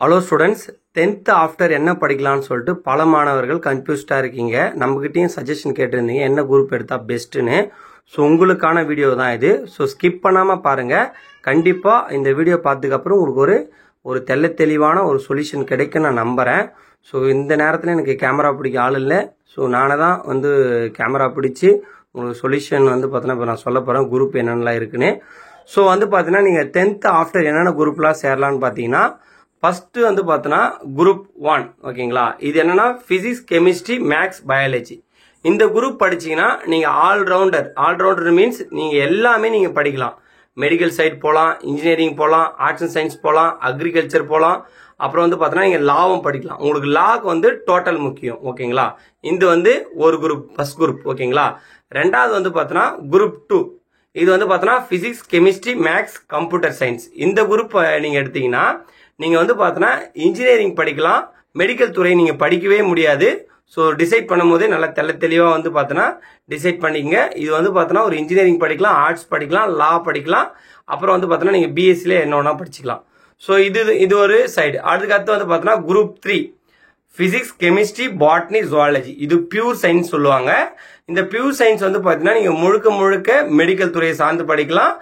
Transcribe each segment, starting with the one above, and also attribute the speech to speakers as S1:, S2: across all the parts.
S1: Hello students, 10th after என்ன படிக்கலாம்னு சொல்லிட்டு பல மாணவர்கள் கன்ஃபியூஸ்டாக இருக்கீங்க. நம்மகிட்டையும் சஜஷன் கேட்டிருந்தீங்க என்ன குரூப் எடுத்தால் பெஸ்ட்டுன்னு. ஸோ உங்களுக்கான வீடியோ தான் இது. ஸோ ஸ்கிப் பண்ணாமல் பாருங்கள். கண்டிப்பாக இந்த வீடியோ பார்த்ததுக்கப்புறம் உங்களுக்கு ஒரு தெளிவான ஒரு சொல்யூஷன் கிடைக்கும் நான் நம்புகிறேன். ஸோ இந்த நேரத்தில் எனக்கு கேமரா பிடிக்க ஆள் இல்லை. ஸோ நானே தான் கேமரா பிடிச்சி உங்களுக்கு சொல்யூஷன் பார்த்தீங்கன்னா இப்போ நான் சொல்ல போகிறேன் குரூப் என்னென்னலாம் இருக்குன்னு. ஸோ பார்த்தீங்கன்னா நீங்கள் 10th ஆஃப்டர் என்னென்ன குரூப்லாம் சேரலான்னு பார்த்தீங்கன்னா ஃபஸ்ட்டு பார்த்தோன்னா குரூப் 1 ஓகேங்களா. இது என்னன்னா ஃபிசிக்ஸ், கெமிஸ்ட்ரி, மேக்ஸ், பயாலஜி. இந்த குரூப் படிச்சிங்கன்னா நீங்கள் ஆல்ரவுண்டர் மீன்ஸ் நீங்கள் எல்லாமே நீங்கள் படிக்கலாம். மெடிக்கல் சைட் போகலாம், இன்ஜினியரிங் போகலாம், ஆர்ட்ஸ் அண்ட் சயின்ஸ் போகலாம், அக்ரிகல்ச்சர் போகலாம். அப்புறம் பார்த்தோன்னா நீங்கள் லாவும் படிக்கலாம். உங்களுக்கு லாக்கு டோட்டல் முக்கியம் ஓகேங்களா. இது ஒரு குரூப், ஃபர்ஸ்ட் குரூப் ஓகேங்களா. ரெண்டாவது பார்த்தோன்னா குரூப் 2. இது பார்த்தோன்னா physics, chemistry, maths, computer science. இந்த குரூப் நீங்கள் எடுத்தீங்கன்னா நீங்கள் பார்த்தோன்னா இன்ஜினியரிங் படிக்கலாம். மெடிக்கல் துறை நீங்கள் படிக்கவே முடியாது. ஸோ டிசைட் பண்ணும் போதே நல்லா தெளிவாக பார்த்தோன்னா டிசைட் பண்ணிக்கங்க. இது பார்த்தோன்னா ஒரு இன்ஜினியரிங் படிக்கலாம், ஆர்ட்ஸ் படிக்கலாம், லா படிக்கலாம். அப்புறம் பார்த்தோன்னா நீங்கள் பிஎஸ்சியில் என்ன வேணா படிச்சுக்கலாம். ஸோ இது ஒரு சைடு. அதுக்கடுத்து பார்த்தோன்னா group 3 physics, chemistry, botany, zoology. இது பியூர் சயின்ஸ் சொல்லுவாங்க. இந்த பியூர் சயின்ஸ் பார்த்தீங்கன்னா நீங்கள் முழுக்க மெடிக்கல் துறையை சார்ந்து படிக்கலாம்.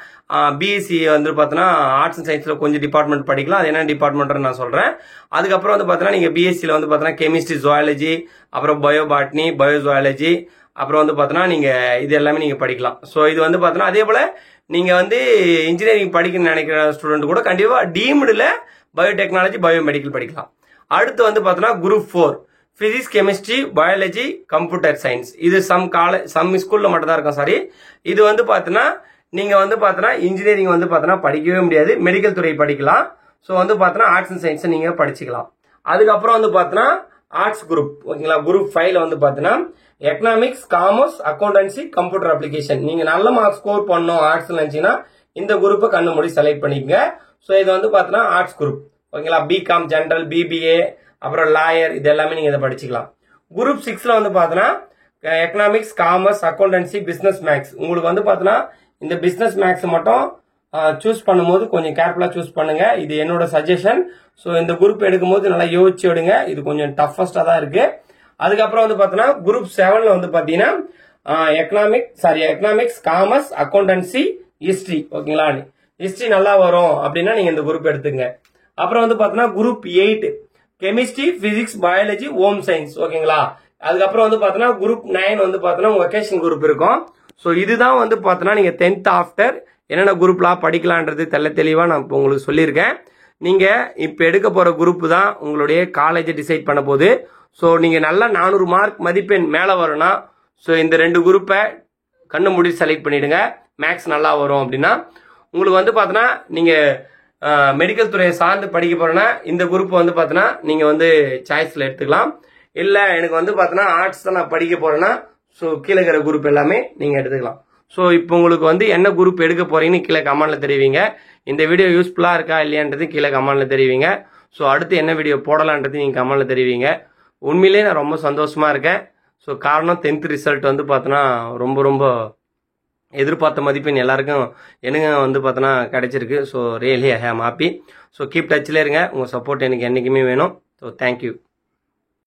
S1: பிஎஸ்சி பார்த்தோன்னா ஆர்ட்ஸ் அண்ட் சயின்ஸில் கொஞ்சம் டிபார்ட்மெண்ட் படிக்கலாம். அது என்ன டிபார்ட்மெண்ட்னு நான் சொல்கிறேன். அதுக்கப்புறம் பார்த்தீங்கன்னா நீங்கள் பிஎஸ்சியில் பார்த்தோன்னா கெமிஸ்ட்ரி, ஜுவாலஜி, அப்புறம் பயோ பாட்னி, பயோ ஜுவாலஜி, அப்புறம் பார்த்தோன்னா நீங்கள் இது எல்லாமே நீங்கள் படிக்கலாம். ஸோ இது பார்த்தோன்னா அதே போல் நீங்கள் இன்ஜினியரிங் படிக்கணும்னு நினைக்கிற ஸ்டூடெண்ட் கூட கண்டிப்பாக டீம்டில் பயோடெக்னாலஜி, பயோமெடிக்கல் படிக்கலாம். அடுத்து பார்த்தோன்னா group 4 physics, chemistry, biology, computer science. இது சம் ஸ்கூல்ல மட்டும் தான் இருக்கும். சாரி, இது பார்த்தோன்னா நீங்க பார்த்தோன்னா இன்ஜினியரிங் பார்த்தோன்னா படிக்கவே முடியாது. மெடிக்கல் துறை படிக்கலாம். ஸோ பார்த்தோன்னா ஆர்ட்ஸ் அண்ட் சயின்ஸ் நீங்க படிச்சுக்கலாம். அதுக்கப்புறம் பார்த்தோன்னா ஆர்ட்ஸ் குரூப் ஓகேங்களா. குரூப் 5ல பார்த்தோன்னா economics, commerce, accountancy, computer application. நீங்க நல்ல மார்க் ஸ்கோர் பண்ணணும் ஆர்ட்ஸ் நினைச்சீங்கன்னா இந்த குரூப்பை கண்ணு மூடி செலக்ட் பண்ணிக்கங்க. ஸோ இது பார்த்தோன்னா ஆர்ட்ஸ் குரூப் ஓகேங்களா. பிகாம், ஜெனரல், பிபிஏ, அப்புறம் லாயர், இது எல்லாமே நீங்க இதை படிச்சுக்கலாம். குரூப் 6ல பார்த்தோன்னா economics, commerce, accountancy, business maths. உங்களுக்கு பார்த்தோன்னா இந்த பிசினஸ் மேக்ஸ் மட்டும் சூஸ் பண்ணும்போது கொஞ்சம் கேர்ஃபுல்லா சூஸ் பண்ணுங்க. இது என்னோட சஜஷன். ஸோ இந்த குரூப் எடுக்கும்போது நல்லா யோசிச்சு எடுங்க. இது கொஞ்சம் டஃபஸ்டா தான் இருக்கு. அதுக்கப்புறம் பார்த்தோன்னா குரூப் 7ல பாத்தீங்கன்னா எக்கனாமிக்ஸ், காமர்ஸ், அக்கௌண்டன்சி, ஹிஸ்டரி ஓகேங்களா. ஹிஸ்டரி நல்லா வரும் அப்படின்னா நீங்க இந்த குரூப் எடுத்துங்க. அப்புறம் பார்த்தோன்னா group 8 chemistry, physics, biology, home science ஓகேங்களா. அதுக்கப்புறம் பார்த்தோன்னா குரூப் 9 பார்த்தோன்னா வொகேஷன் குரூப் இருக்கும். ஸோ இதுதான் பார்த்தோன்னா நீங்க 10th ஆஃப்டர் என்னென்ன குரூப்லாம் படிக்கலான்றது தெளிவா நான் இப்போ உங்களுக்கு சொல்லியிருக்கேன். நீங்க இப்போ எடுக்க போற குரூப் தான் உங்களுடைய காலேஜை டிசைட் பண்ண போகுது. ஸோ நீங்க நல்லா 400 மார்க் மதிப்பெண் மேலே வரும்னா ஸோ இந்த 2 குரூப்பை கண்ணு மூடி செலக்ட் பண்ணிடுங்க. மேக்ஸ் நல்லா வரும் அப்படின்னா உங்களுக்கு பார்த்தோன்னா நீங்க மெடிக்கல் துறையை சார்ந்து படிக்க போறேன்னா இந்த குரூப் பார்த்தோன்னா நீங்க சாய்ஸ்ல எடுத்துக்கலாம். இல்ல எனக்கு பார்த்தோன்னா ஆர்ட்ஸ் தான் நான் படிக்க போறேன்னா ஸோ கீழே இருக்கிற குரூப் எல்லாமே நீங்க எடுத்துக்கலாம். ஸோ இப்போ உங்களுக்கு என்ன குரூப் எடுக்க போறீங்கன்னு கீழே கமெண்ட்ல தெரிவிங்க. இந்த வீடியோ யூஸ்ஃபுல்லா இருக்கா இல்லையான்றது கீழே கமெண்ட்ல தெரிவிங்க. ஸோ அடுத்து என்ன வீடியோ போடலான்றது நீங்க கமெண்ட்ல தெரிவிங்க. உண்மையிலேயே நான் ரொம்ப சந்தோஷமா இருக்கேன். ஸோ காரணம் 10th ரிசல்ட் பார்த்தோன்னா ரொம்ப எதிர்பார்த்த மதிப்பெண் எல்லாருக்கும் எனக்கு பார்த்தோன்னா கிடைச்சிருக்கு. So really I am happy. So keep டச்சில் இருங்க. உங்கள் சப்போர்ட் எனக்கு என்றைக்குமே வேணும். So thank you.